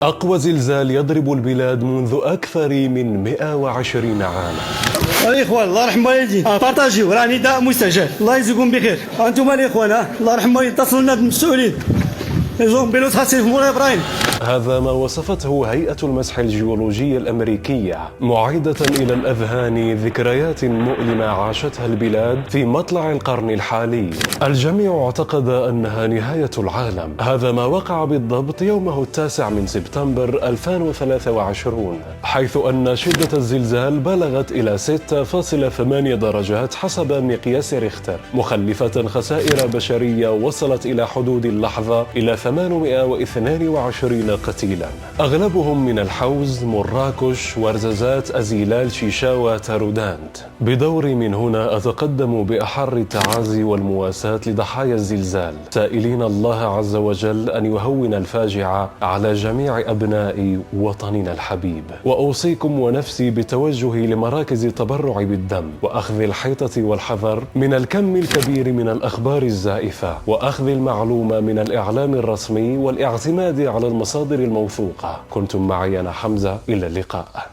أقوى زلزال يضرب البلاد منذ أكثر من 120 عاما. الإخوان الله يرحم والدين بارطاجيو، راه نداء مستجاب. الله يجزيكم بخير. أنتم الإخوان الله يرحم والدين، اتصلوا لنا بالمسؤولين. لازم بيلوت حاسين في مولاي إبراهيم. هذا ما وصفته هيئة المسح الجيولوجي الأمريكية، معيدة إلى الأذهان ذكريات مؤلمة عاشتها البلاد في مطلع القرن الحالي. الجميع اعتقد أنها نهاية العالم. هذا ما وقع بالضبط يومه 9 من سبتمبر 2023، حيث أن شدة الزلزال بلغت إلى 6.8 درجات حسب مقياس ريختر، مخلفة خسائر بشرية وصلت إلى حدود اللحظة إلى 822 قتيلا، أغلبهم من الحوز، مراكش، ورزازات، أزيلال، شيشاوة، تارودانت. بدوري من هنا أتقدم بأحر التعازي والمواساة لضحايا الزلزال، سائلين الله عز وجل أن يهون الفاجعة على جميع أبناء وطننا الحبيب. وأوصيكم ونفسي بالتوجه لمراكز التبرع بالدم، وأخذ الحيطة والحذر من الكم الكبير من الأخبار الزائفة، وأخذ المعلومة من الإعلام الرسمي والاعتماد على المصادر الموثوقة. كنتم معي أنا حمزة، إلى اللقاء.